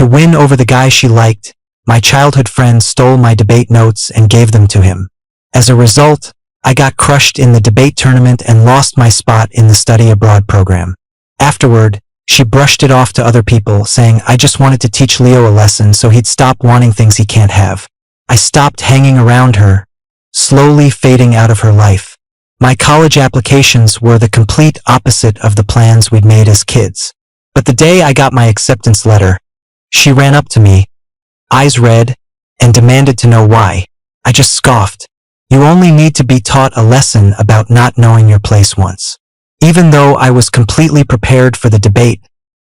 To win over the guy she liked, my childhood friend stole my debate notes and gave them to him. As a result, I got crushed in the debate tournament and lost my spot in the study abroad program. Afterward, she brushed it off to other people, saying I just wanted to teach Leo a lesson so he'd stop wanting things he can't have. I stopped hanging around her, slowly fading out of her life. My college applications were the complete opposite of the plans we'd made as kids. But the day I got my acceptance letter, she ran up to me, eyes red, and demanded to know why. I just scoffed. You only need to be taught a lesson about not knowing your place once. Even though I was completely prepared for the debate,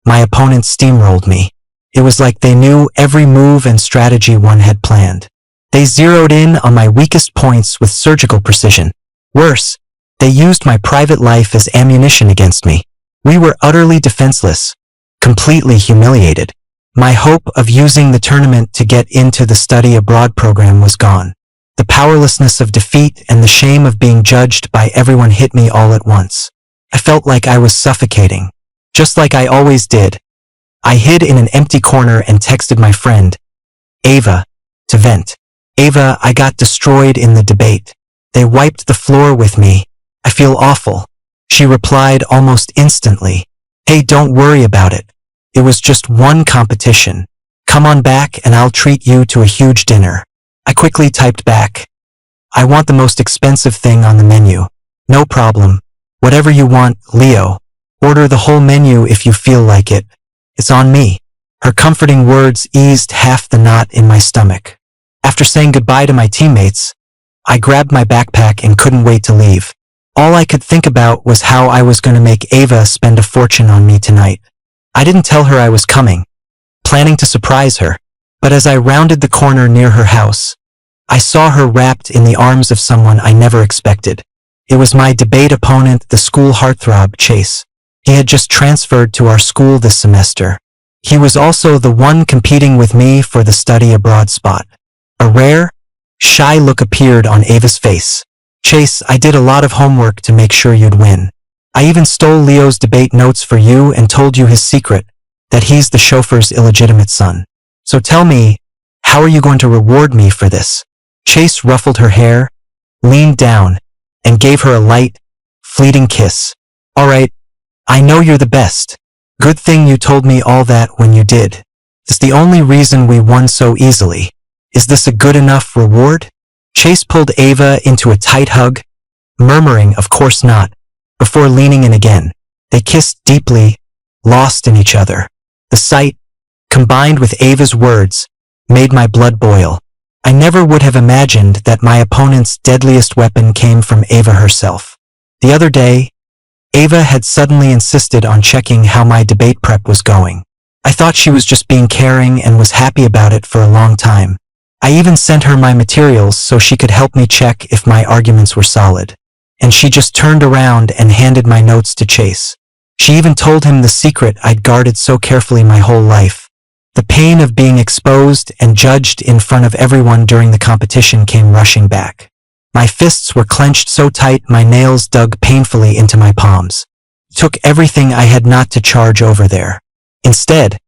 my opponents steamrolled me. It was like they knew every move and strategy one had planned. They zeroed in on my weakest points with surgical precision. Worse, they used my private life as ammunition against me. We were utterly defenseless, completely humiliated. My hope of using the tournament to get into the study abroad program was gone. The powerlessness of defeat and the shame of being judged by everyone hit me all at once. I felt like I was suffocating, just like I always did. I hid in an empty corner and texted my friend, Ava, to vent. Ava, I got destroyed in the debate. They wiped the floor with me. I feel awful. She replied almost instantly, Hey, don't worry about it. It was just one competition. Come on back and I'll treat you to a huge dinner. I quickly typed back, I want the most expensive thing on the menu. No problem. Whatever you want, Leo. Order the whole menu if you feel like it. It's on me. Her comforting words eased half the knot in my stomach. After saying goodbye to my teammates, I grabbed my backpack and couldn't wait to leave. All I could think about was how I was going to make Ava spend a fortune on me tonight. I didn't tell her I was coming, planning to surprise her, but as I rounded the corner near her house, I saw her wrapped in the arms of someone I never expected. It was my debate opponent, the school heartthrob, Chase. He had just transferred to our school this semester. He was also the one competing with me for the study abroad spot. A rare, shy look appeared on Ava's face. Chase, I did a lot of homework to make sure you'd win. I even stole Leo's debate notes for you and told you his secret, that he's the chauffeur's illegitimate son. So tell me, how are you going to reward me for this? Chase ruffled her hair, leaned down, and gave her a light, fleeting kiss. All right, I know you're the best. Good thing you told me all that when you did. It's the only reason we won so easily. Is this a good enough reward? Chase pulled Ava into a tight hug, murmuring, of course not, before leaning in again. They kissed deeply, lost in each other. The sight, combined with Ava's words, made my blood boil. I never would have imagined that my opponent's deadliest weapon came from Ava herself. The other day, Ava had suddenly insisted on checking how my debate prep was going. I thought she was just being caring and was happy about it for a long time. I even sent her my materials so she could help me check if my arguments were solid. And she just turned around and handed my notes to Chase. She even told him the secret I'd guarded so carefully my whole life. The pain of being exposed and judged in front of everyone during the competition came rushing back. My fists were clenched so tight my nails dug painfully into my palms. It took everything I had not to charge over there. Instead,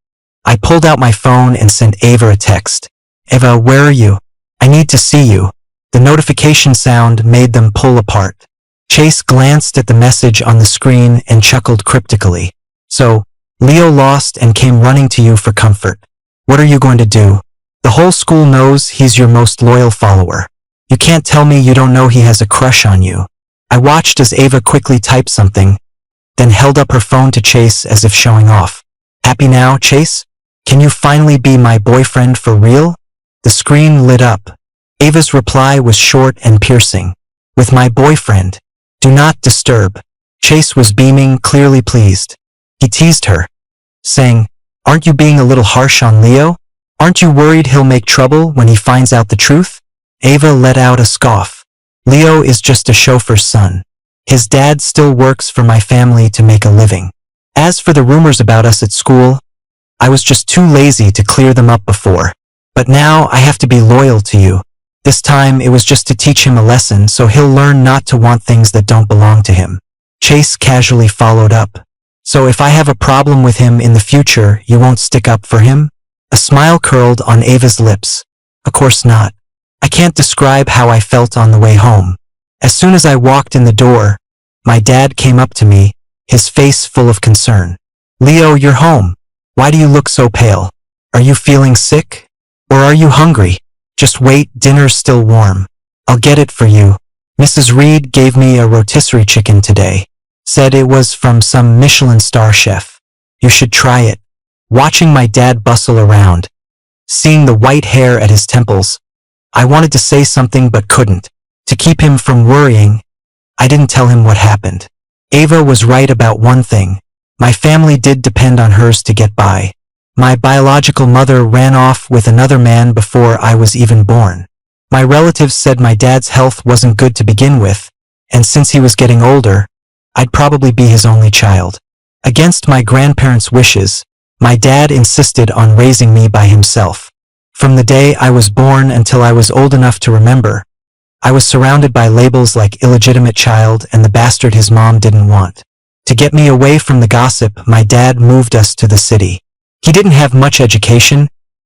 I pulled out my phone and sent Ava a text. Ava, where are you? I need to see you. The notification sound made them pull apart. Chase glanced at the message on the screen and chuckled cryptically. So, Leo lost and came running to you for comfort. What are you going to do? The whole school knows he's your most loyal follower. You can't tell me you don't know he has a crush on you. I watched as Ava quickly typed something, then held up her phone to Chase as if showing off. Happy now, Chase? Can you finally be my boyfriend for real? The screen lit up. Ava's reply was short and piercing. With my boyfriend. Do not disturb. Chase was beaming, clearly pleased. He teased her, saying, Aren't you being a little harsh on Leo? Aren't you worried he'll make trouble when he finds out the truth? Ava let out a scoff. Leo is just a chauffeur's son. His dad still works for my family to make a living. As for the rumors about us at school, I was just too lazy to clear them up before. But now I have to be loyal to you. This time it was just to teach him a lesson so he'll learn not to want things that don't belong to him. Chase casually followed up. So if I have a problem with him in the future, you won't stick up for him? A smile curled on Ava's lips. Of course not. I can't describe how I felt on the way home. As soon as I walked in the door, my dad came up to me, his face full of concern. "Leo, you're home. Why do you look so pale? Are you feeling sick? Or are you hungry? Just wait, dinner's still warm. I'll get it for you. Mrs. Reed gave me a rotisserie chicken today. Said it was from some Michelin star chef. You should try it." Watching my dad bustle around, seeing the white hair at his temples, I wanted to say something but couldn't. To keep him from worrying, I didn't tell him what happened. Ava was right about one thing. My family did depend on hers to get by. My biological mother ran off with another man before I was even born. My relatives said my dad's health wasn't good to begin with, and since he was getting older, I'd probably be his only child. Against my grandparents' wishes, my dad insisted on raising me by himself. From the day I was born until I was old enough to remember, I was surrounded by labels like illegitimate child and the bastard his mom didn't want. To get me away from the gossip, my dad moved us to the city. He didn't have much education,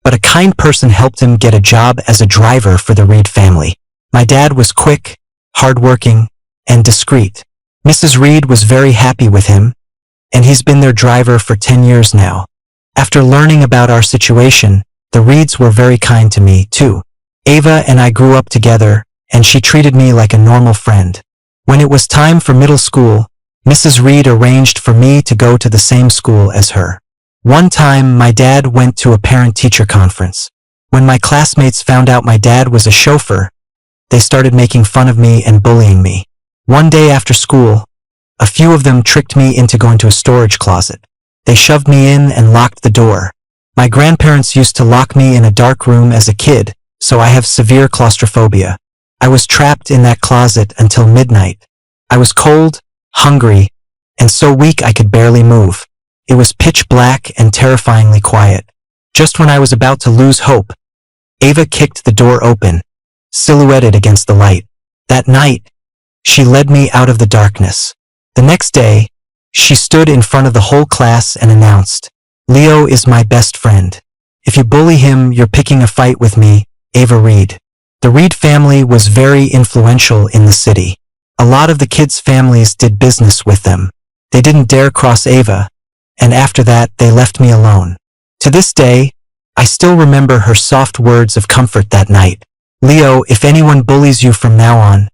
but a kind person helped him get a job as a driver for the Reed family. My dad was quick, hardworking, and discreet. Mrs. Reed was very happy with him, and he's been their driver for 10 years now. After learning about our situation, the Reeds were very kind to me, too. Ava and I grew up together, and she treated me like a normal friend. When it was time for middle school, Mrs. Reed arranged for me to go to the same school as her. One time, my dad went to a parent-teacher conference. When my classmates found out my dad was a chauffeur, they started making fun of me and bullying me. One day after school, a few of them tricked me into going to a storage closet. They shoved me in and locked the door. My grandparents used to lock me in a dark room as a kid, so I have severe claustrophobia. I was trapped in that closet until midnight. I was cold, hungry, and so weak I could barely move. It was pitch black and terrifyingly quiet. Just when I was about to lose hope, Ava kicked the door open, silhouetted against the light. That night, she led me out of the darkness. The next day, she stood in front of the whole class and announced, "Leo is my best friend. If you bully him, you're picking a fight with me, Ava Reed." The Reed family was very influential in the city. A lot of the kids' families did business with them. They didn't dare cross Ava, and after that, they left me alone. To this day, I still remember her soft words of comfort that night. "Leo, if anyone bullies you from now on,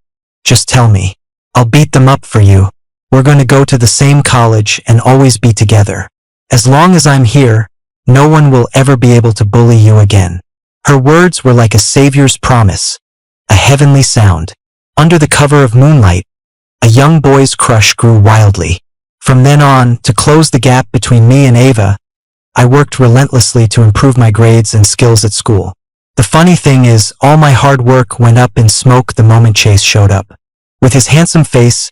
just tell me. I'll beat them up for you. We're going to go to the same college and always be together. As long as I'm here, no one will ever be able to bully you again." Her words were like a savior's promise, a heavenly sound. Under the cover of moonlight, a young boy's crush grew wildly. From then on, to close the gap between me and Ava, I worked relentlessly to improve my grades and skills at school. The funny thing is, all my hard work went up in smoke the moment Chase showed up. With his handsome face,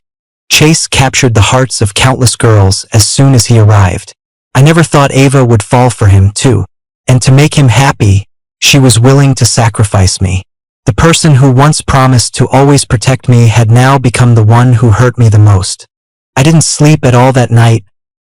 Chase captured the hearts of countless girls as soon as he arrived. I never thought Ava would fall for him, too. And to make him happy, she was willing to sacrifice me. The person who once promised to always protect me had now become the one who hurt me the most. I didn't sleep at all that night,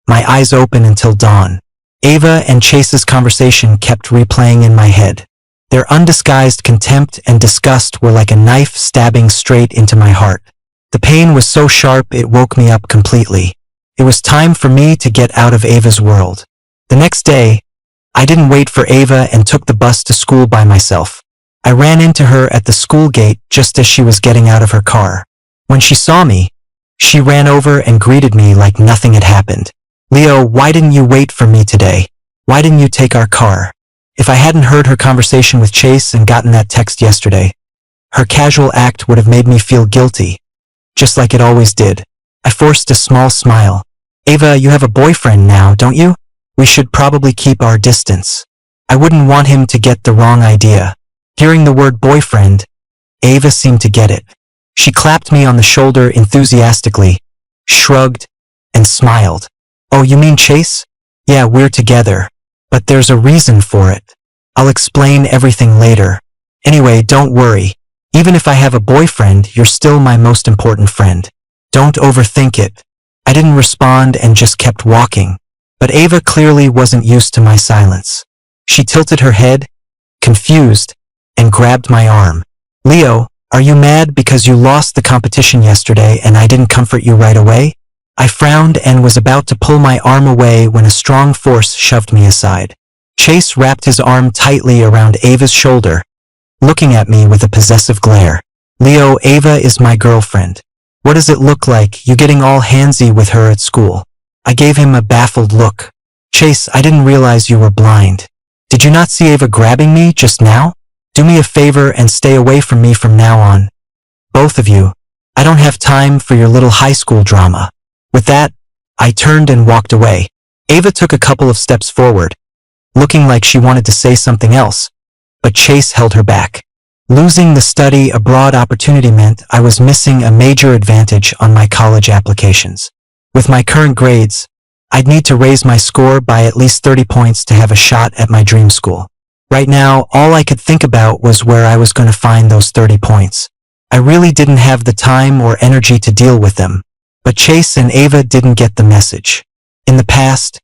my eyes open until dawn. Ava and Chase's conversation kept replaying in my head. Their undisguised contempt and disgust were like a knife stabbing straight into my heart. The pain was so sharp it woke me up completely. It was time for me to get out of Ava's world. The next day, I didn't wait for Ava and took the bus to school by myself. I ran into her at the school gate just as she was getting out of her car. When she saw me, she ran over and greeted me like nothing had happened. "Leo, why didn't you wait for me today? Why didn't you take our car?" If I hadn't heard her conversation with Chase and gotten that text yesterday, her casual act would have made me feel guilty, just like it always did. I forced a small smile. "Ava, you have a boyfriend now, don't you? We should probably keep our distance." I wouldn't want him to get the wrong idea. Hearing the word boyfriend, Ava seemed to get it. She clapped me on the shoulder enthusiastically, shrugged, and smiled. "Oh, you mean Chase? Yeah, we're together. But there's a reason for it. I'll explain everything later. Anyway, don't worry. Even if I have a boyfriend, you're still my most important friend. Don't overthink it." I didn't respond and just kept walking. But Ava clearly wasn't used to my silence. She tilted her head, confused, and grabbed my arm. Leo, are you mad because you lost the competition yesterday and I didn't comfort you right away? I frowned and was about to pull my arm away when a strong force shoved me aside. Chase wrapped his arm tightly around Ava's shoulder, looking at me with a possessive glare. Leo, Ava is my girlfriend. What does it look like, you getting all handsy with her at school? I gave him a baffled look. Chase, I didn't realize you were blind. Did you not see Ava grabbing me just now? Do me a favor and stay away from me from now on. Both of you. I don't have time for your little high school drama. With that, I turned and walked away. Ava took a couple of steps forward, looking like she wanted to say something else, but Chase held her back. Losing the study abroad opportunity meant I was missing a major advantage on my college applications. With my current grades, I'd need to raise my score by at least 30 points to have a shot at my dream school. Right now, all I could think about was where I was going to find those 30 points. I really didn't have the time or energy to deal with them, but Chase and Ava didn't get the message. In the past,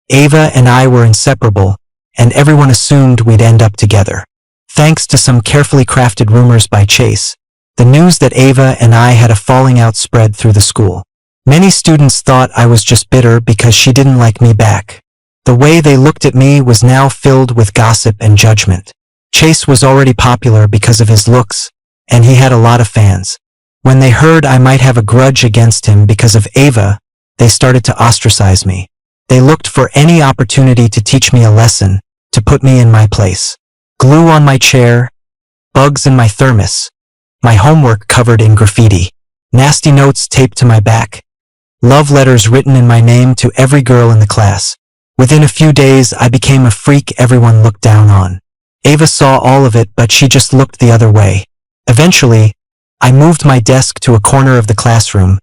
Ava and I were inseparable, and everyone assumed we'd end up together. Thanks to some carefully crafted rumors by Chase, the news that Ava and I had a falling out spread through the school. Many students thought I was just bitter because she didn't like me back. The way they looked at me was now filled with gossip and judgment. Chase was already popular because of his looks, and he had a lot of fans. When they heard I might have a grudge against him because of Ava, they started to ostracize me. They looked for any opportunity to teach me a lesson, to put me in my place. Glue on my chair, bugs in my thermos, my homework covered in graffiti, nasty notes taped to my back, love letters written in my name to every girl in the class. Within a few days, I became a freak everyone looked down on. Ava saw all of it, but she just looked the other way. Eventually, I moved my desk to a corner of the classroom,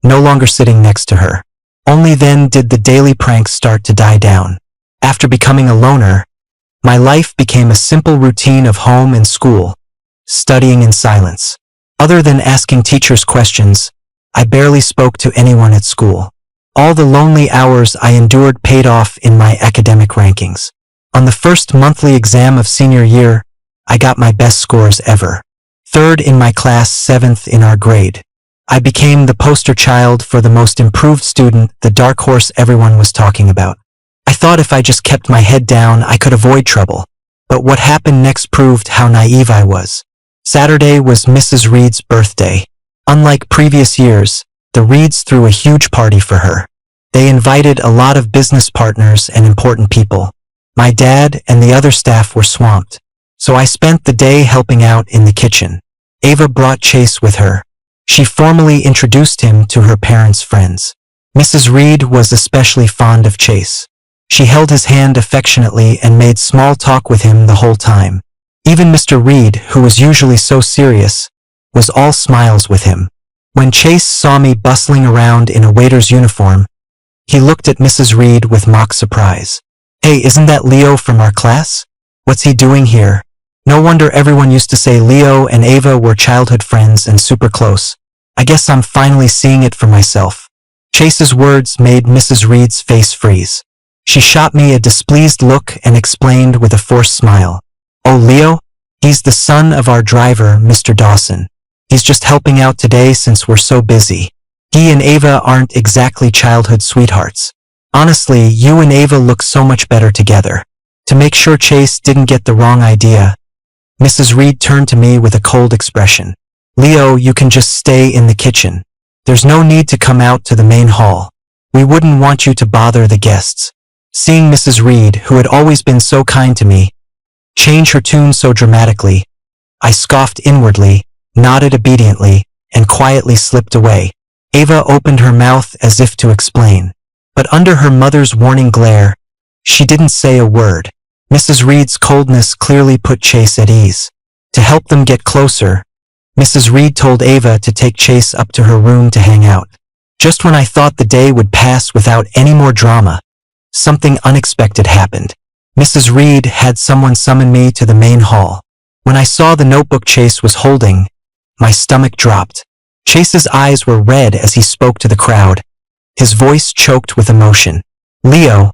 no longer sitting next to her. Only then did the daily pranks start to die down. After becoming a loner, my life became a simple routine of home and school, studying in silence. Other than asking teachers questions, I barely spoke to anyone at school. All the lonely hours I endured paid off in my academic rankings. On the first monthly exam of senior year, I got my best scores ever. 3rd in my class, 7th in our grade. I became the poster child for the most improved student, the dark horse everyone was talking about. I thought if I just kept my head down, I could avoid trouble. But what happened next proved how naive I was. Saturday was Mrs. Reed's birthday. Unlike previous years, the Reeds threw a huge party for her. They invited a lot of business partners and important people. My dad and the other staff were swamped, so I spent the day helping out in the kitchen. Ava brought Chase with her. She formally introduced him to her parents' friends. Mrs. Reed was especially fond of Chase. She held his hand affectionately and made small talk with him the whole time. Even Mr. Reed, who was usually so serious, was all smiles with him. When Chase saw me bustling around in a waiter's uniform, he looked at Mrs. Reed with mock surprise. Hey, isn't that Leo from our class? What's he doing here? No wonder everyone used to say Leo and Ava were childhood friends and super close. I guess I'm finally seeing it for myself. Chase's words made Mrs. Reed's face freeze. She shot me a displeased look and explained with a forced smile. Oh, Leo? He's the son of our driver, Mr. Dawson. He's just helping out today since we're so busy. He and Ava aren't exactly childhood sweethearts. Honestly, you and Ava look so much better together. To make sure Chase didn't get the wrong idea, Mrs. Reed turned to me with a cold expression. Leo, you can just stay in the kitchen. There's no need to come out to the main hall. We wouldn't want you to bother the guests. Seeing Mrs. Reed, who had always been so kind to me, change her tune so dramatically, I scoffed inwardly, nodded obediently, and quietly slipped away. Ava opened her mouth as if to explain, but under her mother's warning glare, she didn't say a word. Mrs. Reed's coldness clearly put Chase at ease. To help them get closer, Mrs. Reed told Ava to take Chase up to her room to hang out. Just when I thought the day would pass without any more drama, something unexpected happened. Mrs. Reed had someone summon me to the main hall. When I saw the notebook Chase was holding, my stomach dropped. Chase's eyes were red as he spoke to the crowd. His voice choked with emotion. Leo,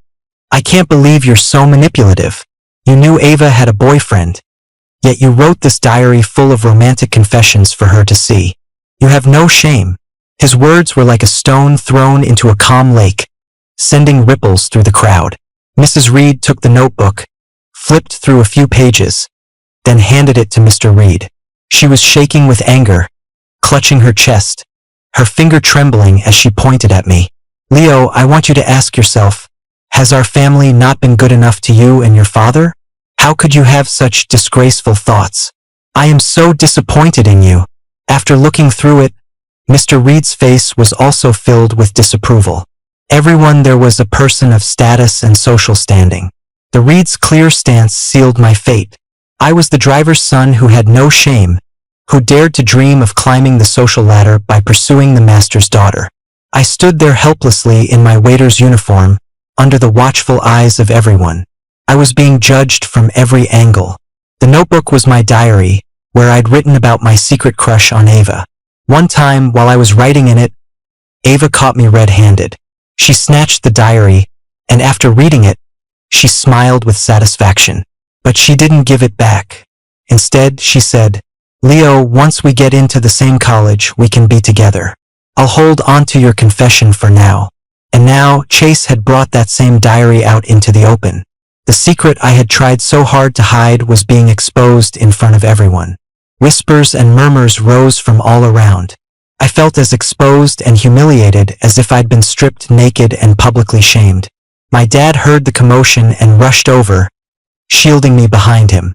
I can't believe you're so manipulative. You knew Ava had a boyfriend, yet you wrote this diary full of romantic confessions for her to see. You have no shame. His words were like a stone thrown into a calm lake, sending ripples through the crowd. Mrs. Reed took the notebook, flipped through a few pages, then handed it to Mr. Reed. She was shaking with anger, clutching her chest, her finger trembling as she pointed at me. Leo, I want you to ask yourself, has our family not been good enough to you and your father? How could you have such disgraceful thoughts? I am so disappointed in you. After looking through it, Mr. Reed's face was also filled with disapproval. Everyone there was a person of status and social standing. The Reed's clear stance sealed my fate. I was the driver's son who had no shame, who dared to dream of climbing the social ladder by pursuing the master's daughter. I stood there helplessly in my waiter's uniform, under the watchful eyes of everyone. I was being judged from every angle. The notebook was my diary, where I'd written about my secret crush on Ava. One time, while I was writing in it, Ava caught me red-handed. She snatched the diary, and after reading it, she smiled with satisfaction. But she didn't give it back. Instead, she said, Leo, once we get into the same college, we can be together. I'll hold on to your confession for now. And now, Chase had brought that same diary out into the open. The secret I had tried so hard to hide was being exposed in front of everyone. Whispers and murmurs rose from all around. I felt as exposed and humiliated as if I'd been stripped naked and publicly shamed. My dad heard the commotion and rushed over, shielding me behind him.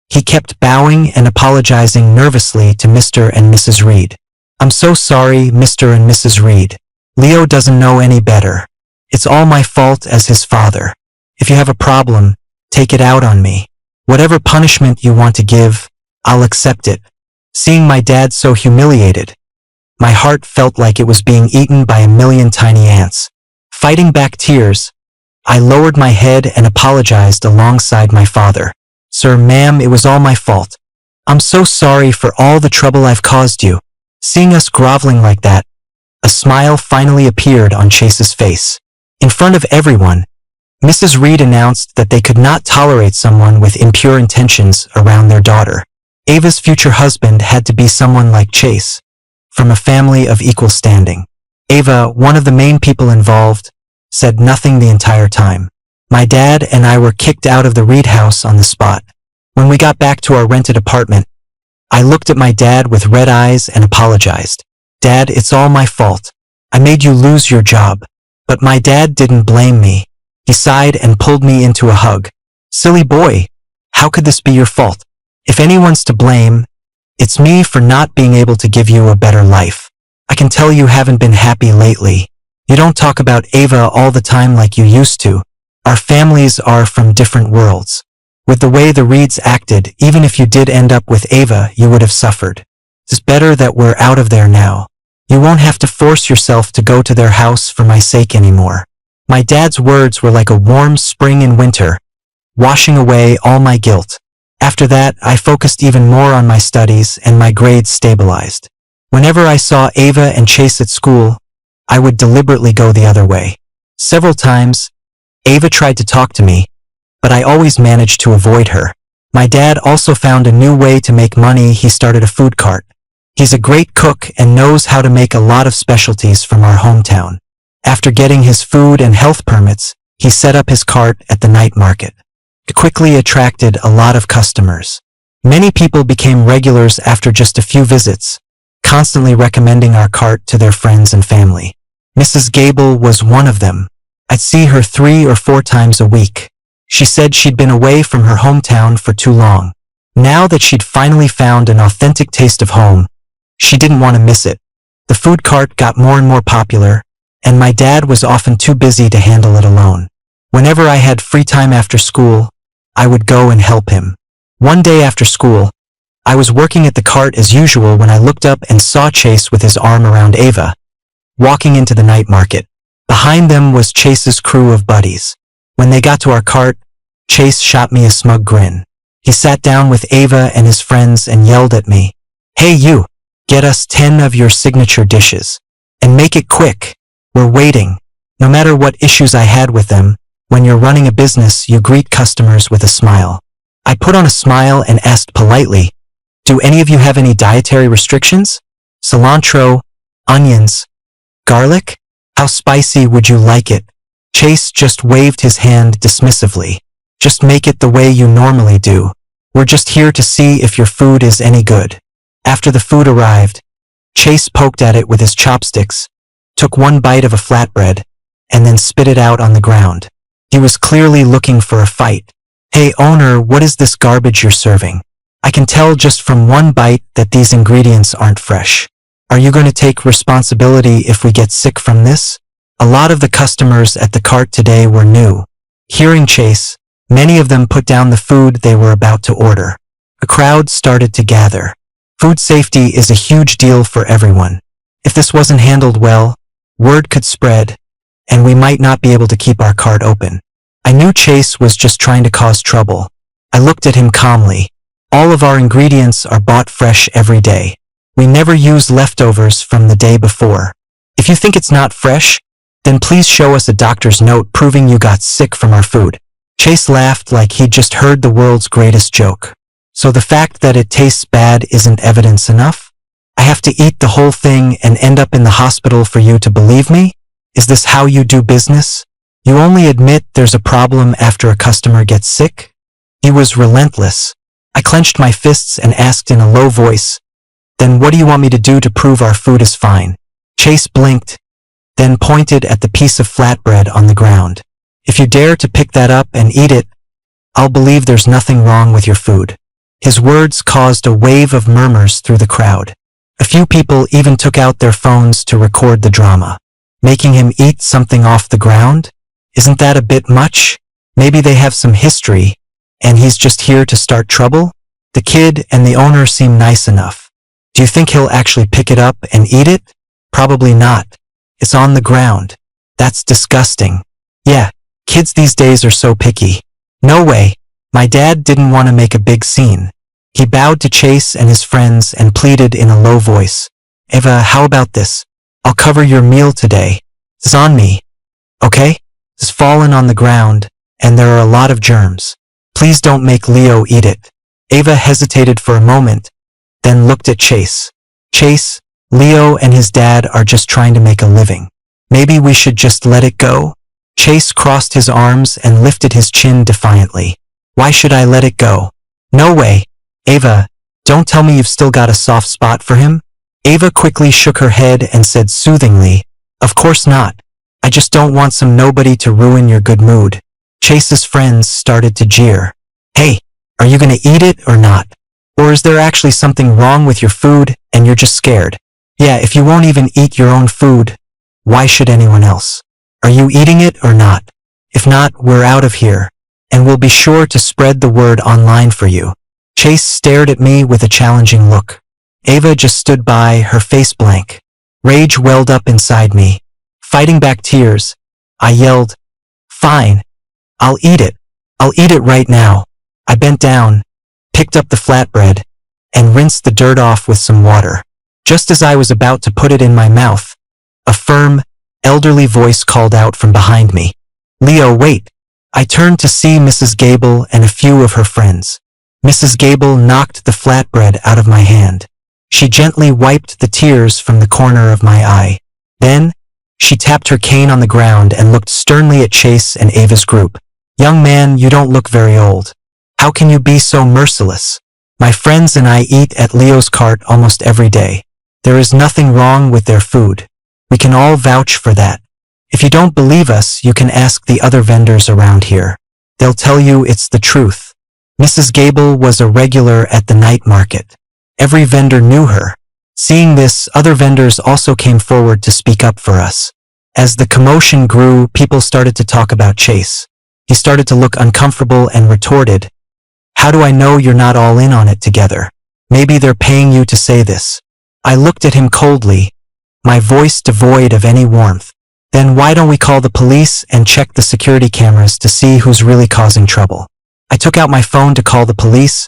He kept bowing and apologizing nervously to Mr. and Mrs. Reed. I'm so sorry, Mr. and Mrs. Reed. Leo doesn't know any better. It's all my fault as his father. If you have a problem, take it out on me. Whatever punishment you want to give, I'll accept it. Seeing my dad so humiliated, my heart felt like it was being eaten by a million tiny ants. Fighting back tears, I lowered my head and apologized alongside my father. Sir, ma'am, it was all my fault. I'm so sorry for all the trouble I've caused you. Seeing us groveling like that, a smile finally appeared on Chase's face. In front of everyone, Mrs. Reed announced that they could not tolerate someone with impure intentions around their daughter. Ava's future husband had to be someone like Chase, from a family of equal standing. Ava, one of the main people involved, said nothing the entire time. My dad and I were kicked out of the Reed house on the spot. When we got back to our rented apartment, I looked at my dad with red eyes and apologized. Dad, it's all my fault. I made you lose your job. But my dad didn't blame me. He sighed and pulled me into a hug. Silly boy, how could this be your fault? If anyone's to blame, it's me for not being able to give you a better life. I can tell you haven't been happy lately. You don't talk about Ava all the time like you used to. Our families are from different worlds. With the way the Reeds acted, even if you did end up with Ava, you would have suffered. It's better that we're out of there now. You won't have to force yourself to go to their house for my sake anymore. My dad's words were like a warm spring in winter, washing away all my guilt. After that, I focused even more on my studies and my grades stabilized. Whenever I saw Ava and Chase at school, I would deliberately go the other way. Several times, Ava tried to talk to me, but I always managed to avoid her. My dad also found a new way to make money. He started a food cart. He's a great cook and knows how to make a lot of specialties from our hometown. After getting his food and health permits, he set up his cart at the night market. It quickly attracted a lot of customers. Many people became regulars after just a few visits, constantly recommending our cart to their friends and family. Mrs. Gable was one of them. I'd see her 3 or 4 times a week. She said she'd been away from her hometown for too long. Now that she'd finally found an authentic taste of home, she didn't want to miss it. The food cart got more and more popular, and my dad was often too busy to handle it alone. Whenever I had free time after school, I would go and help him. One day after school, I was working at the cart as usual when I looked up and saw Chase with his arm around Ava, walking into the night market. Behind them was Chase's crew of buddies. When they got to our cart, Chase shot me a smug grin. He sat down with Ava and his friends and yelled at me, "Hey you, get us 10 of your signature dishes. And make it quick. We're waiting." No matter what issues I had with them, When you're running a business, you greet customers with a smile. I put on a smile and asked politely, "Do any of you have any dietary restrictions? Cilantro, onions, garlic? How spicy would you like it?" Chase just waved his hand dismissively. "Just make it the way you normally do. We're just here to see if your food is any good." After the food arrived, Chase poked at it with his chopsticks, took one bite of a flatbread, and then spit it out on the ground. He was clearly looking for a fight. "Hey owner, what is this garbage you're serving? I can tell just from one bite that these ingredients aren't fresh. Are you going to take responsibility if we get sick from this?" A lot of the customers at the cart today were new. Hearing Chase, many of them put down the food they were about to order. A crowd started to gather. Food safety is a huge deal for everyone. If this wasn't handled well, word could spread, and we might not be able to keep our cart open. I knew Chase was just trying to cause trouble. I looked at him calmly. All of our ingredients are bought fresh every day. We never use leftovers from the day before. If you think it's not fresh, then please show us a doctor's note proving you got sick from our food. Chase laughed like he'd just heard the world's greatest joke. So the fact that it tastes bad isn't evidence enough? I have to eat the whole thing and end up in the hospital for you to believe me? Is this how you do business? You only admit there's a problem after a customer gets sick? He was relentless. I clenched my fists and asked in a low voice, "Then what do you want me to do to prove our food is fine?" Chase blinked, then pointed at the piece of flatbread on the ground. "If you dare to pick that up and eat it, I'll believe there's nothing wrong with your food." His words caused a wave of murmurs through the crowd. A few people even took out their phones to record the drama. Making him eat something off the ground? Isn't that a bit much? Maybe they have some history, and he's just here to start trouble? The kid and the owner seem nice enough. Do you think he'll actually pick it up and eat it? Probably not. It's on the ground. That's disgusting. Yeah, kids these days are so picky. No way. My dad didn't want to make a big scene. He bowed to Chase and his friends and pleaded in a low voice, "Eva, how about this? I'll cover your meal today. It's on me. Okay? It's fallen on the ground, and there are a lot of germs. Please don't make Leo eat it." Eva hesitated for a moment, then looked at Chase. "Chase, Leo and his dad are just trying to make a living. Maybe we should just let it go?" Chase crossed his arms and lifted his chin defiantly. "Why should I let it go? No way. Eva, don't tell me you've still got a soft spot for him?" Eva quickly shook her head and said soothingly, "Of course not. I just don't want some nobody to ruin your good mood." Chase's friends started to jeer. "Hey, are you gonna eat it or not? Or is there actually something wrong with your food and you're just scared? Yeah, if you won't even eat your own food, why should anyone else? Are you eating it or not? If not, we're out of here, and we'll be sure to spread the word online for you." Chase stared at me with a challenging look. Eva just stood by, her face blank. Rage welled up inside me. Fighting back tears, I yelled, "Fine. I'll eat it. I'll eat it right now." I bent down, picked up the flatbread, and rinsed the dirt off with some water. Just as I was about to put it in my mouth, a firm, elderly voice called out from behind me, "Leo, wait." I turned to see Mrs. Gable and a few of her friends. Mrs. Gable knocked the flatbread out of my hand. She gently wiped the tears from the corner of my eye. Then, she tapped her cane on the ground and looked sternly at Chase and Ava's group. "Young man, you don't look very old. How can you be so merciless? My friends and I eat at Leo's cart almost every day. There is nothing wrong with their food. We can all vouch for that. If you don't believe us, you can ask the other vendors around here. They'll tell you it's the truth." Mrs. Gable was a regular at the night market. Every vendor knew her. Seeing this, other vendors also came forward to speak up for us. As the commotion grew, people started to talk about Chase. He started to look uncomfortable and retorted, "How do I know you're not all in on it together? Maybe they're paying you to say this." I looked at him coldly, my voice devoid of any warmth. "Then why don't we call the police and check the security cameras to see who's really causing trouble?" I took out my phone to call the police,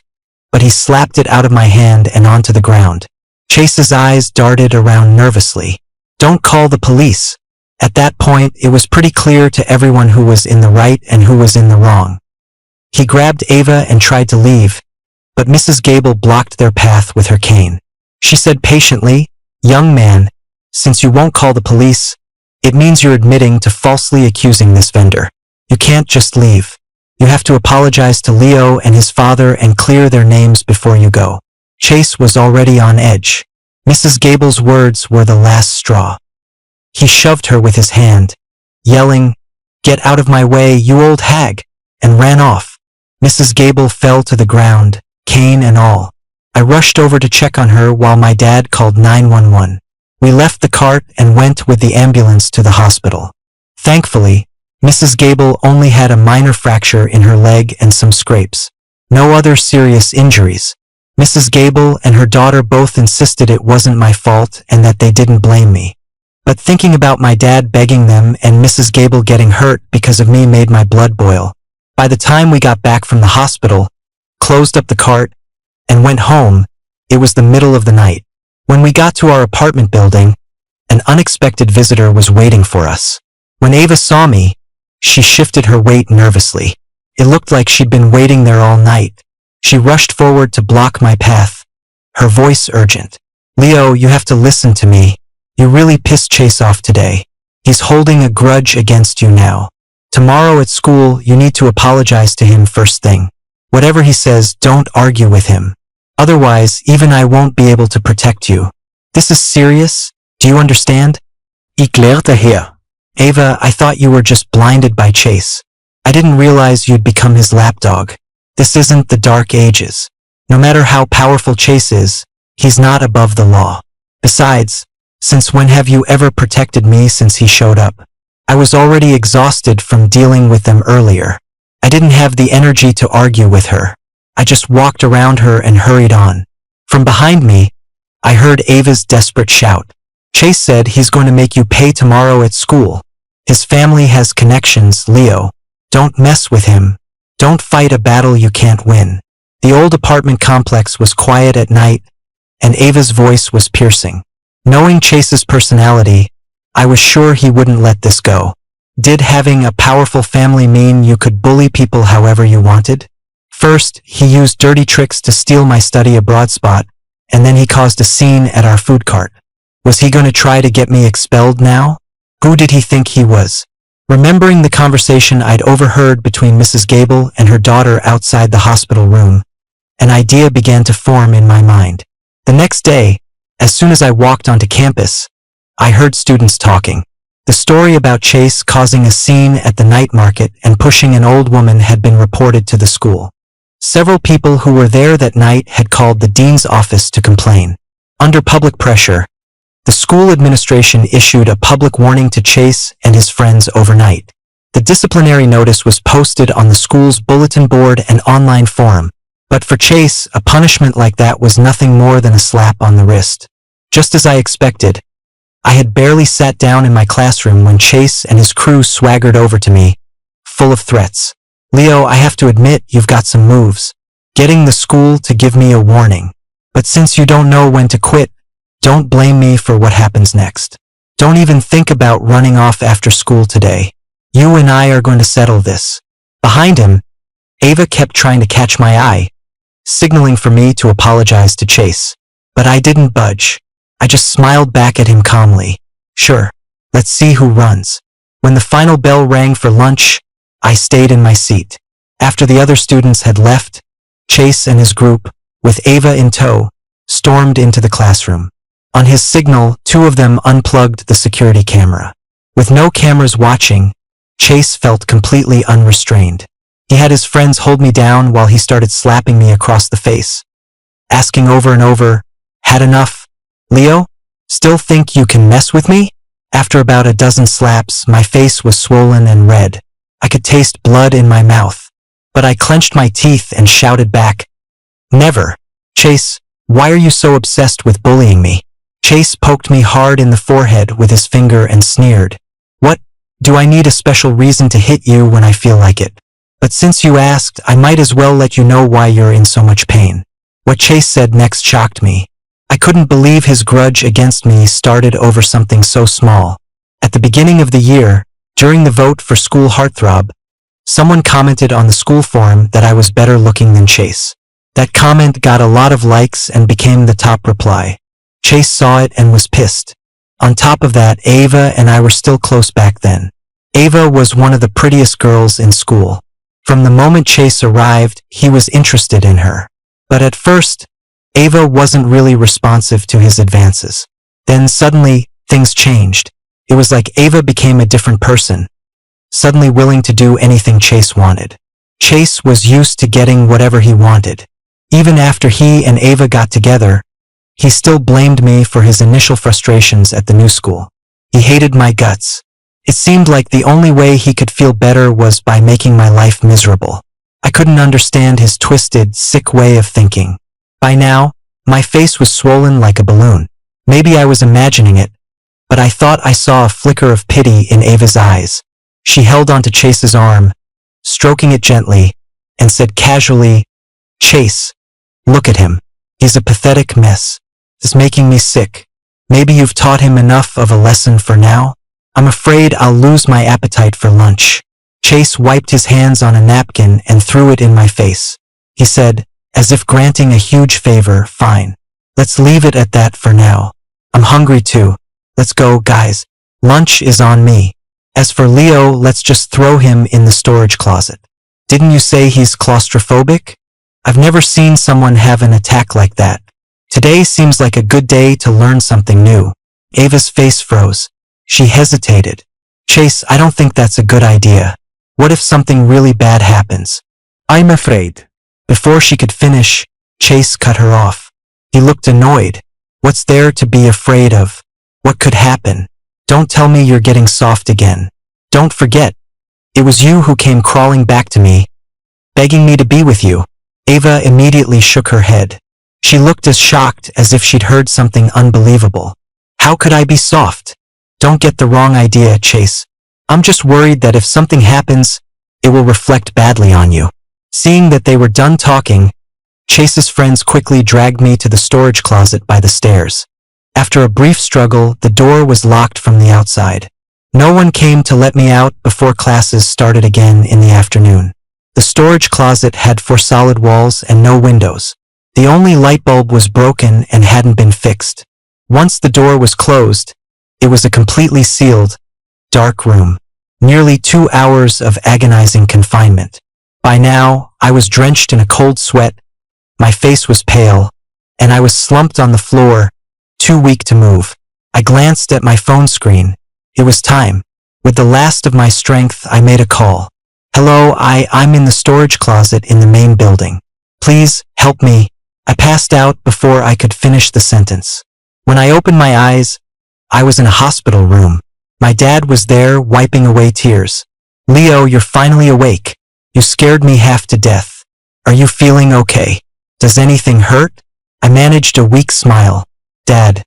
but he slapped it out of my hand and onto the ground. Chase's eyes darted around nervously. "Don't call the police. At that point, it was pretty clear to everyone who was in the right and who was in the wrong. He grabbed Ava and tried to leave, but Mrs. Gable blocked their path with her cane. She said patiently, "Young man, since you won't call the police, it means you're admitting to falsely accusing this vendor. You can't just leave. You have to apologize to Leo and his father and clear their names before you go." Chase was already on edge. Mrs. Gable's words were the last straw. He shoved her with his hand, yelling, "Get out of my way, you old hag," and ran off. Mrs. Gable fell to the ground, cane and all. I rushed over to check on her while my dad called 911. We left the cart and went with the ambulance to the hospital. Thankfully, Mrs. Gable only had a minor fracture in her leg and some scrapes. No other serious injuries. Mrs. Gable and her daughter both insisted it wasn't my fault and that they didn't blame me. But thinking about my dad begging them and Mrs. Gable getting hurt because of me made my blood boil. By the time we got back from the hospital, closed up the cart, and went home, it was the middle of the night. When we got to our apartment building, an unexpected visitor was waiting for us. When Ava saw me, she shifted her weight nervously. It looked like she'd been waiting there all night. She rushed forward to block my path, her voice urgent. "Leo, you have to listen to me. You really pissed Chase off today. He's holding a grudge against you now. Tomorrow at school, you need to apologize to him first thing. Whatever he says, don't argue with him. Otherwise, even I won't be able to protect you. This is serious. Do you understand?" "Ik leerte her." "Ava, I thought you were just blinded by Chase. I didn't realize you'd become his lapdog. This isn't the dark ages. No matter how powerful Chase is, he's not above the law. Besides, since when have you ever protected me since he showed up? I was already exhausted from dealing with them earlier. I didn't have the energy to argue with her. I just walked around her and hurried on." From behind me, I heard Ava's desperate shout. "Chase said he's going to make you pay tomorrow at school. His family has connections, Leo. Don't mess with him. Don't fight a battle you can't win." The old apartment complex was quiet at night, and Ava's voice was piercing. Knowing Chase's personality, I was sure he wouldn't let this go. Did having a powerful family mean you could bully people however you wanted? First, he used dirty tricks to steal my study abroad spot, and then he caused a scene at our food cart. Was he going to try to get me expelled now? Who did he think he was? Remembering the conversation I'd overheard between Mrs. Gable and her daughter outside the hospital room, an idea began to form in my mind. The next day, as soon as I walked onto campus, I heard students talking. The story about Chase causing a scene at the night market and pushing an old woman had been reported to the school. Several people who were there that night had called the dean's office to complain. Under public pressure, the school administration issued a public warning to Chase and his friends overnight. The disciplinary notice was posted on the school's bulletin board and online forum, but for Chase, a punishment like that was nothing more than a slap on the wrist. Just as I expected, I had barely sat down in my classroom when Chase and his crew swaggered over to me, full of threats. "Leo, I have to admit you've got some moves. Getting the school to give me a warning. But since you don't know when to quit, don't blame me for what happens next. Don't even think about running off after school today. You and I are going to settle this." Behind him, Ava kept trying to catch my eye, signaling for me to apologize to Chase. But I didn't budge. I just smiled back at him calmly. "Sure, let's see who runs." When the final bell rang for lunch, I stayed in my seat. After the other students had left, Chase and his group, with Ava in tow, stormed into the classroom. On his signal, two of them unplugged the security camera. With no cameras watching, Chase felt completely unrestrained. He had his friends hold me down while he started slapping me across the face, asking over and over, "Had enough? Leo? Still think you can mess with me?" After about a dozen slaps, my face was swollen and red. I could taste blood in my mouth, but I clenched my teeth and shouted back, "Never. Chase, why are you so obsessed with bullying me?" Chase poked me hard in the forehead with his finger and sneered, "What? Do I need a special reason to hit you when I feel like it? But since you asked, I might as well let you know why you're in so much pain." What Chase said next shocked me. I couldn't believe his grudge against me started over something so small. At the beginning of the year, during the vote for school heartthrob, someone commented on the school forum that I was better looking than Chase. That comment got a lot of likes and became the top reply. Chase saw it and was pissed. On top of that, Ava and I were still close back then. Ava was one of the prettiest girls in school. From the moment Chase arrived, he was interested in her. But at first, Ava wasn't really responsive to his advances. Then suddenly, things changed. It was like Ava became a different person, suddenly willing to do anything Chase wanted. Chase was used to getting whatever he wanted. Even after he and Ava got together, he still blamed me for his initial frustrations at the new school. He hated my guts. It seemed like the only way he could feel better was by making my life miserable. I couldn't understand his twisted, sick way of thinking. By now, my face was swollen like a balloon. Maybe I was imagining it, but I thought I saw a flicker of pity in Ava's eyes. She held onto Chase's arm, stroking it gently, and said casually, "Chase, look at him. He's a pathetic mess. It's making me sick. Maybe you've taught him enough of a lesson for now? I'm afraid I'll lose my appetite for lunch." Chase wiped his hands on a napkin and threw it in my face. He said, as if granting a huge favor, "Fine. Let's leave it at that for now. I'm hungry too. Let's go, guys. Lunch is on me. As for Leo, let's just throw him in the storage closet. Didn't you say he's claustrophobic? I've never seen someone have an attack like that. Today seems like a good day to learn something new." Ava's face froze. She hesitated. "Chase, I don't think that's a good idea. What if something really bad happens?" "I'm afraid." Before she could finish, Chase cut her off. He looked annoyed. "What's there to be afraid of? What could happen? Don't tell me you're getting soft again. Don't forget, it was you who came crawling back to me, begging me to be with you." Ava immediately shook her head. She looked as shocked as if she'd heard something unbelievable. "How could I be soft? Don't get the wrong idea, Chase. I'm just worried that if something happens, it will reflect badly on you." Seeing that they were done talking, Chase's friends quickly dragged me to the storage closet by the stairs. After a brief struggle, the door was locked from the outside. No one came to let me out before classes started again in the afternoon. The storage closet had 4 solid walls and no windows. The only light bulb was broken and hadn't been fixed. Once the door was closed, it was a completely sealed, dark room. Nearly 2 hours of agonizing confinement. By now, I was drenched in a cold sweat, my face was pale, and I was slumped on the floor, too weak to move. I glanced at my phone screen. It was time. With the last of my strength, I made a call. "Hello, I'm in the storage closet in the main building. Please, help me." I passed out before I could finish the sentence. When I opened my eyes, I was in a hospital room. My dad was there, wiping away tears. "Leo, you're finally awake. You scared me half to death. Are you feeling okay? Does anything hurt?" I managed a weak smile. "Dad,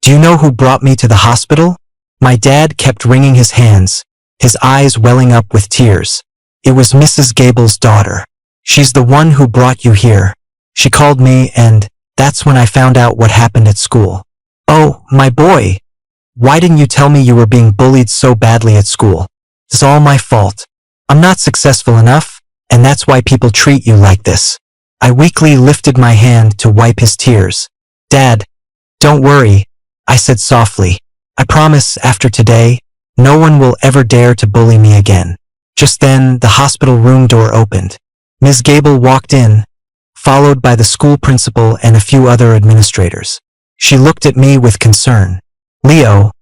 do you know who brought me to the hospital?" My dad kept wringing his hands, his eyes welling up with tears. "It was Mrs. Gable's daughter. She's the one who brought you here. She called me and that's when I found out what happened at school." "Oh, my boy. Why didn't you tell me you were being bullied so badly at school? It's all my fault. I'm not successful enough, and that's why people treat you like this." I weakly lifted my hand to wipe his tears. "Dad, don't worry," I said softly. "I promise after today, no one will ever dare to bully me again." Just then, the hospital room door opened. Ms. Gable walked in, followed by the school principal and a few other administrators. She looked at me with concern. "Leo,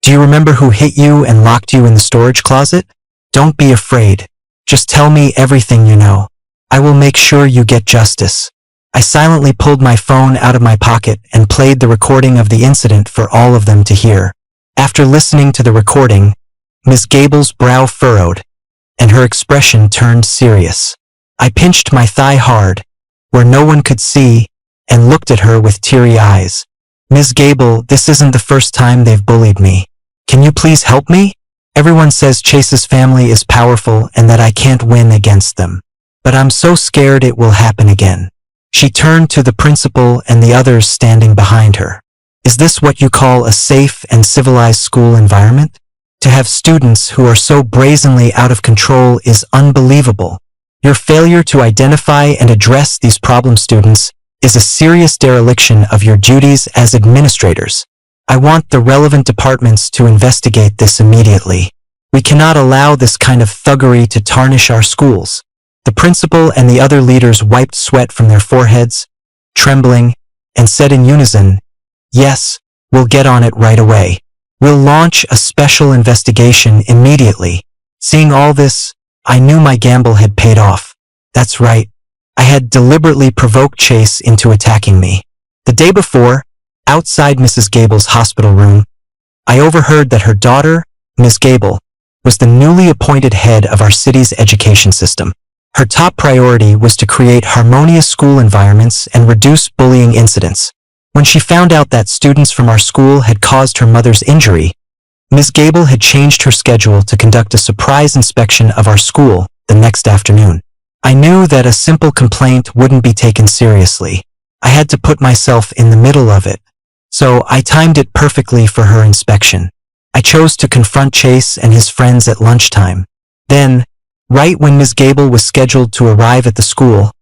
do you remember who hit you and locked you in the storage closet? Don't be afraid. Just tell me everything you know. I will make sure you get justice." I silently pulled my phone out of my pocket and played the recording of the incident for all of them to hear. After listening to the recording, Ms. Gable's brow furrowed, and her expression turned serious. I pinched my thigh hard, where no one could see, and looked at her with teary eyes. "Ms. Gable, this isn't the first time they've bullied me. Can you please help me? Everyone says Chase's family is powerful and that I can't win against them. But I'm so scared it will happen again." She turned to the principal and the others standing behind her. "Is this what you call a safe and civilized school environment? To have students who are so brazenly out of control is unbelievable. Your failure to identify and address these problem students is a serious dereliction of your duties as administrators. I want the relevant departments to investigate this immediately. We cannot allow this kind of thuggery to tarnish our schools. The principal and the other leaders wiped sweat from their foreheads, trembling, and said in unison, "Yes, we'll get on it right away. We'll launch a special investigation immediately." Seeing all this, I knew my gamble had paid off. That's right. I had deliberately provoked Chase into attacking me. The day before, outside Mrs. Gable's hospital room, I overheard that her daughter, Miss Gable, was the newly appointed head of our city's education system. Her top priority was to create harmonious school environments and reduce bullying incidents. When she found out that students from our school had caused her mother's injury, Ms. Gable had changed her schedule to conduct a surprise inspection of our school the next afternoon. I knew that a simple complaint wouldn't be taken seriously. I had to put myself in the middle of it, so I timed it perfectly for her inspection. I chose to confront Chase and his friends at lunchtime. Then, right when Ms. Gable was scheduled to arrive at the school,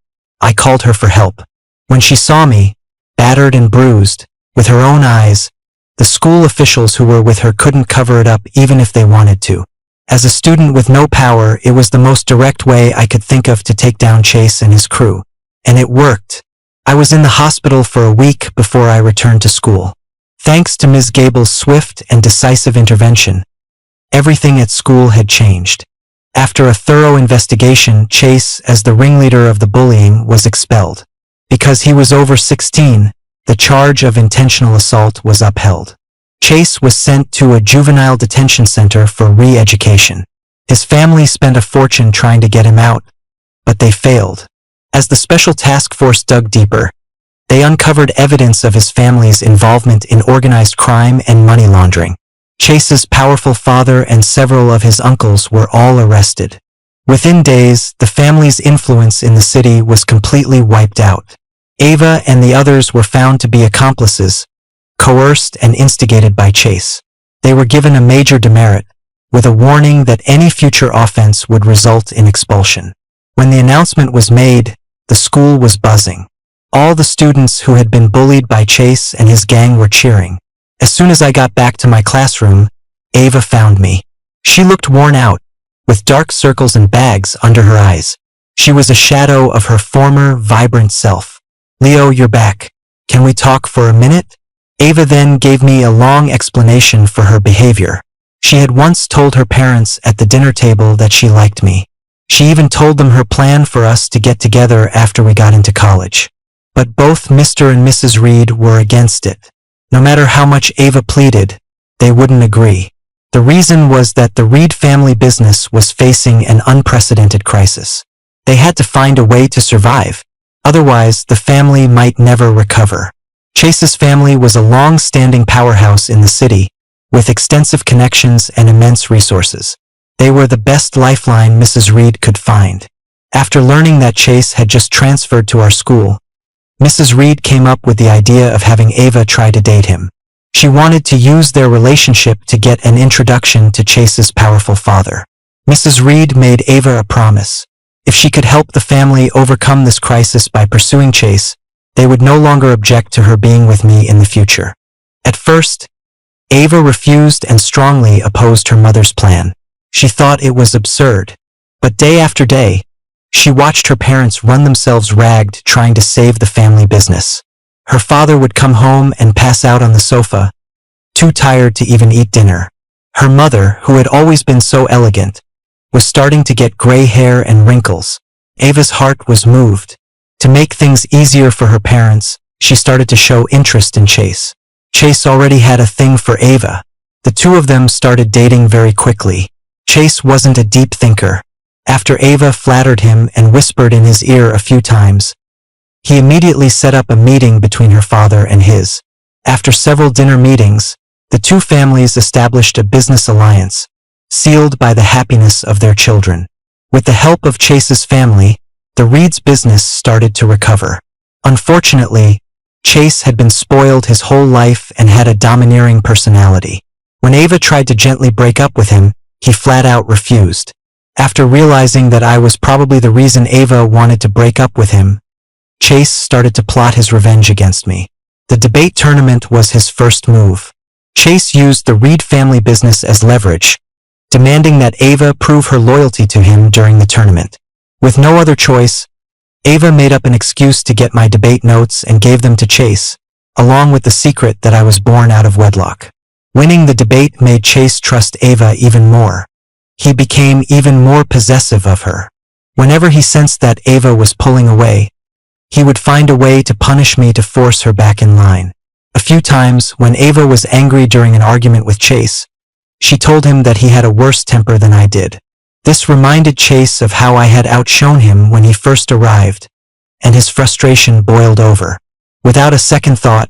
I called her for help. When she saw me, battered and bruised, with her own eyes, the school officials who were with her couldn't cover it up even if they wanted to. As a student with no power, it was the most direct way I could think of to take down Chase and his crew. And it worked. I was in the hospital for a week before I returned to school. Thanks to Ms. Gable's swift and decisive intervention, everything at school had changed. After a thorough investigation, Chase, as the ringleader of the bullying, was expelled. Because he was over 16, the charge of intentional assault was upheld. Chase was sent to a juvenile detention center for re-education. His family spent a fortune trying to get him out, but they failed. As the special task force dug deeper, they uncovered evidence of his family's involvement in organized crime and money laundering. Chase's powerful father and several of his uncles were all arrested. Within days, the family's influence in the city was completely wiped out. Ava and the others were found to be accomplices, coerced and instigated by Chase. They were given a major demerit, with a warning that any future offense would result in expulsion. When the announcement was made, the school was buzzing. All the students who had been bullied by Chase and his gang were cheering. As soon as I got back to my classroom, Ava found me. She looked worn out, with dark circles and bags under her eyes. She was a shadow of her former, vibrant self. "Leo, you're back. Can we talk for a minute?" Ava then gave me a long explanation for her behavior. She had once told her parents at the dinner table that she liked me. She even told them her plan for us to get together after we got into college. But both Mr. and Mrs. Reed were against it. No matter how much Ava pleaded, they wouldn't agree. The reason was that the Reed family business was facing an unprecedented crisis. They had to find a way to survive. Otherwise, the family might never recover. Chase's family was a long-standing powerhouse in the city, with extensive connections and immense resources. They were the best lifeline Mrs. Reed could find. After learning that Chase had just transferred to our school, Mrs. Reed came up with the idea of having Ava try to date him. She wanted to use their relationship to get an introduction to Chase's powerful father. Mrs. Reed made Ava a promise. If she could help the family overcome this crisis by pursuing Chase, they would no longer object to her being with me in the future. At first, Ava refused and strongly opposed her mother's plan. She thought it was absurd. But day after day, she watched her parents run themselves ragged trying to save the family business. Her father would come home and pass out on the sofa, too tired to even eat dinner. Her mother, who had always been so elegant, was starting to get gray hair and wrinkles. Ava's heart was moved. To make things easier for her parents, she started to show interest in Chase. Chase already had a thing for Ava. The two of them started dating very quickly. Chase wasn't a deep thinker. After Ava flattered him and whispered in his ear a few times, he immediately set up a meeting between her father and his. After several dinner meetings, the two families established a business alliance, sealed by the happiness of their children. With the help of Chase's family, the Reed's business started to recover. Unfortunately, Chase had been spoiled his whole life and had a domineering personality. When Ava tried to gently break up with him, he flat out refused. After realizing that I was probably the reason Ava wanted to break up with him, Chase started to plot his revenge against me. The debate tournament was his first move. Chase used the Reed family business as leverage, demanding that Ava prove her loyalty to him during the tournament. With no other choice, Ava made up an excuse to get my debate notes and gave them to Chase, along with the secret that I was born out of wedlock. Winning the debate made Chase trust Ava even more. He became even more possessive of her. Whenever he sensed that Ava was pulling away, he would find a way to punish me to force her back in line. A few times, when Ava was angry during an argument with Chase, she told him that he had a worse temper than I did. This reminded Chase of how I had outshone him when he first arrived, and his frustration boiled over. Without a second thought,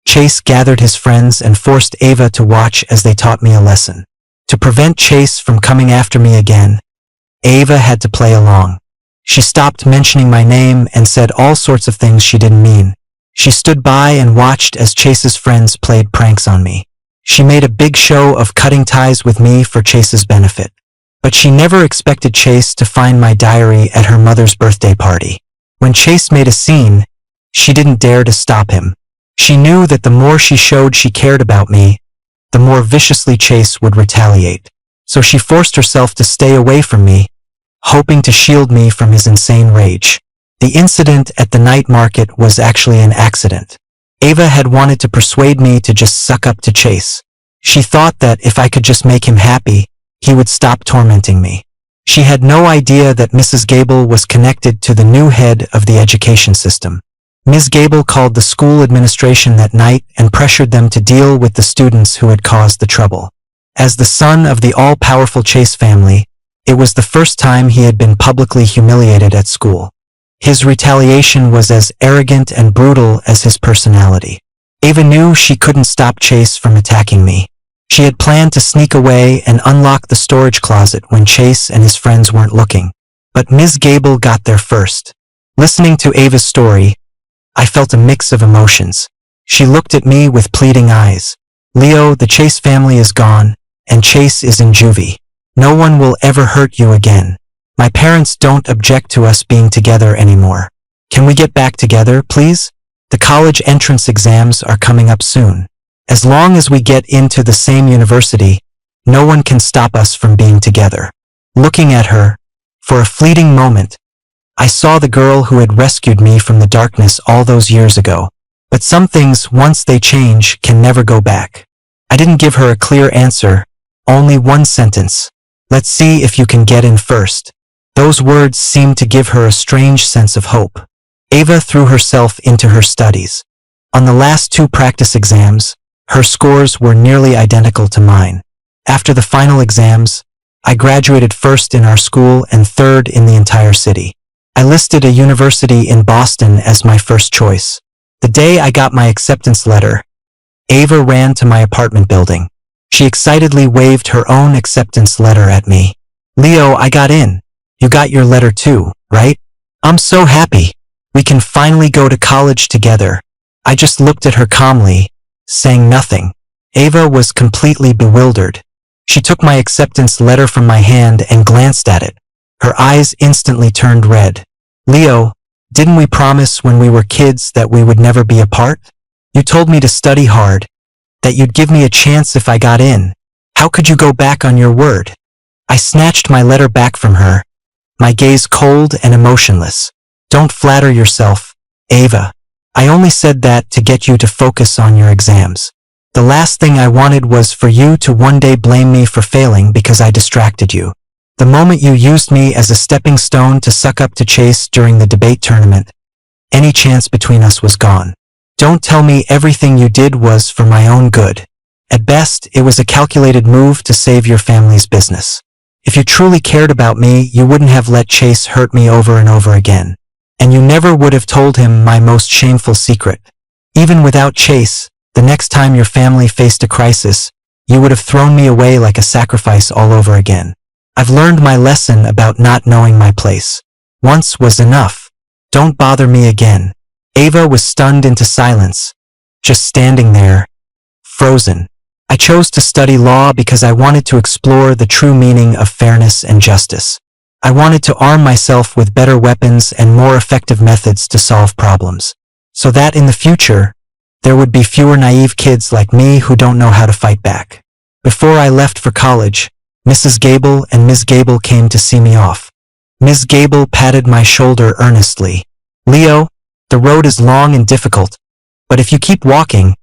Chase gathered his friends and forced Ava to watch as they taught me a lesson. To prevent Chase from coming after me again, Ava had to play along. She stopped mentioning my name and said all sorts of things she didn't mean. She stood by and watched as Chase's friends played pranks on me. She made a big show of cutting ties with me for Chase's benefit. But she never expected Chase to find my diary at her mother's birthday party. When Chase made a scene, she didn't dare to stop him. She knew that the more she showed she cared about me, the more viciously Chase would retaliate. So she forced herself to stay away from me, hoping to shield me from his insane rage. The incident at the night market was actually an accident. Ava had wanted to persuade me to just suck up to Chase. She thought that if I could just make him happy, he would stop tormenting me. She had no idea that Mrs. Gable was connected to the new head of the education system. Ms. Gable called the school administration that night and pressured them to deal with the students who had caused the trouble. As the son of the all-powerful Chase family, it was the first time he had been publicly humiliated at school. His retaliation was as arrogant and brutal as his personality. Ava knew she couldn't stop Chase from attacking me. She had planned to sneak away and unlock the storage closet when Chase and his friends weren't looking. But Ms. Gable got there first. Listening to Ava's story, I felt a mix of emotions. She looked at me with pleading eyes. Leo, the Chase family is gone, and Chase is in juvie. No one will ever hurt you again. My parents don't object to us being together anymore. Can we get back together, please? The college entrance exams are coming up soon. As long as we get into the same university, no one can stop us from being together. Looking at her, for a fleeting moment, I saw the girl who had rescued me from the darkness all those years ago. But some things, once they change, can never go back. I didn't give her a clear answer, only one sentence. Let's see if you can get in first. Those words seemed to give her a strange sense of hope. Ava threw herself into her studies. On the last 2 practice exams, her scores were nearly identical to mine. After the final exams, I graduated first in our school and third in the entire city. I listed a university in Boston as my first choice. The day I got my acceptance letter, Ava ran to my apartment building. She excitedly waved her own acceptance letter at me. Leo, I got in. You got your letter too, right? I'm so happy. We can finally go to college together. I just looked at her calmly, saying nothing. Ava was completely bewildered. She took my acceptance letter from my hand and glanced at it. Her eyes instantly turned red. Leo, didn't we promise when we were kids that we would never be apart? You told me to study hard, that you'd give me a chance if I got in. How could you go back on your word? I snatched my letter back from her, my gaze cold and emotionless. Don't flatter yourself, Ava. I only said that to get you to focus on your exams. The last thing I wanted was for you to one day blame me for failing because I distracted you. The moment you used me as a stepping stone to suck up to Chase during the debate tournament, any chance between us was gone. Don't tell me everything you did was for my own good. At best, it was a calculated move to save your family's business. If you truly cared about me, you wouldn't have let Chase hurt me over and over again. And you never would have told him my most shameful secret. Even without Chase, the next time your family faced a crisis, you would have thrown me away like a sacrifice all over again. I've learned my lesson about not knowing my place. Once was enough. Don't bother me again. Ava was stunned into silence, just standing there, frozen. I chose to study law because I wanted to explore the true meaning of fairness and justice. I wanted to arm myself with better weapons and more effective methods to solve problems, so that in the future, there would be fewer naive kids like me who don't know how to fight back. Before I left for college, Mrs. Gable and Ms. Gable came to see me off. Ms. Gable patted my shoulder earnestly. "Leo, the road is long and difficult, but if you keep walking,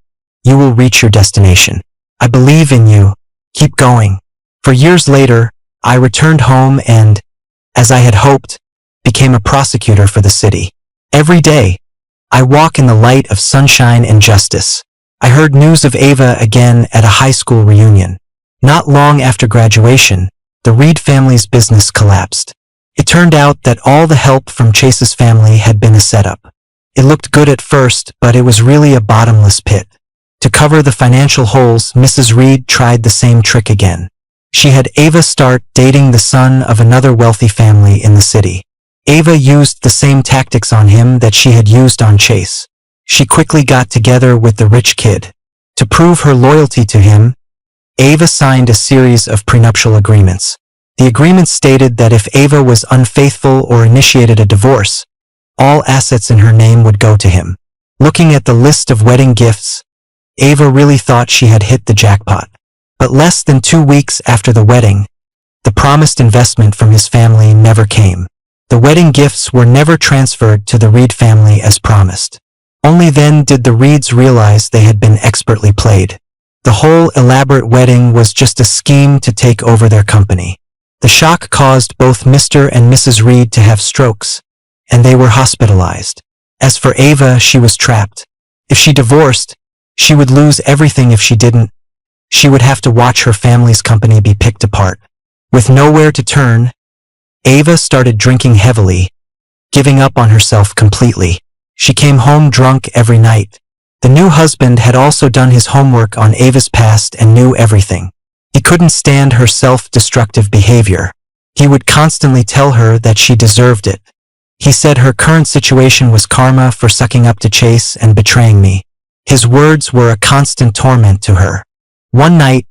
you will reach your destination. I believe in you. Keep going." For years later, I returned home and, as I had hoped, became a prosecutor for the city. Every day, I walk in the light of sunshine and justice. I heard news of Ava again at a high school reunion. Not long after graduation, the Reed family's business collapsed. It turned out that all the help from Chase's family had been a setup. It looked good at first, but it was really a bottomless pit. To cover the financial holes, Mrs. Reed tried the same trick again. She had Ava start dating the son of another wealthy family in the city. Ava used the same tactics on him that she had used on Chase. She quickly got together with the rich kid. To prove her loyalty to him, Ava signed a series of prenuptial agreements. The agreements stated that if Ava was unfaithful or initiated a divorce, all assets in her name would go to him. Looking at the list of wedding gifts, Ava really thought she had hit the jackpot. But less than 2 weeks after the wedding, the promised investment from his family never came. The wedding gifts were never transferred to the Reed family as promised. Only then did the Reeds realize they had been expertly played. The whole elaborate wedding was just a scheme to take over their company. The shock caused both Mr. and Mrs. Reed to have strokes, and they were hospitalized. As for Ava, she was trapped. If she divorced, she would lose everything. If she didn't, she would have to watch her family's company be picked apart. With nowhere to turn, Ava started drinking heavily, giving up on herself completely. She came home drunk every night. The new husband had also done his homework on Ava's past and knew everything. He couldn't stand her self-destructive behavior. He would constantly tell her that she deserved it. He said her current situation was karma for sucking up to Chase and betraying me. His words were a constant torment to her. One night,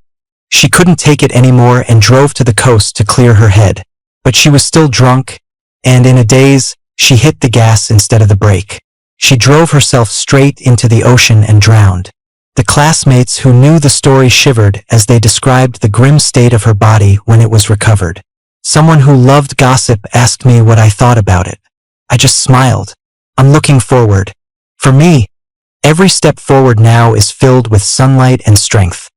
she couldn't take it anymore and drove to the coast to clear her head. But she was still drunk, and in a daze, she hit the gas instead of the brake. She drove herself straight into the ocean and drowned. The classmates who knew the story shivered as they described the grim state of her body when it was recovered. Someone who loved gossip asked me what I thought about it. I just smiled. I'm looking forward. For me, every step forward now is filled with sunlight and strength.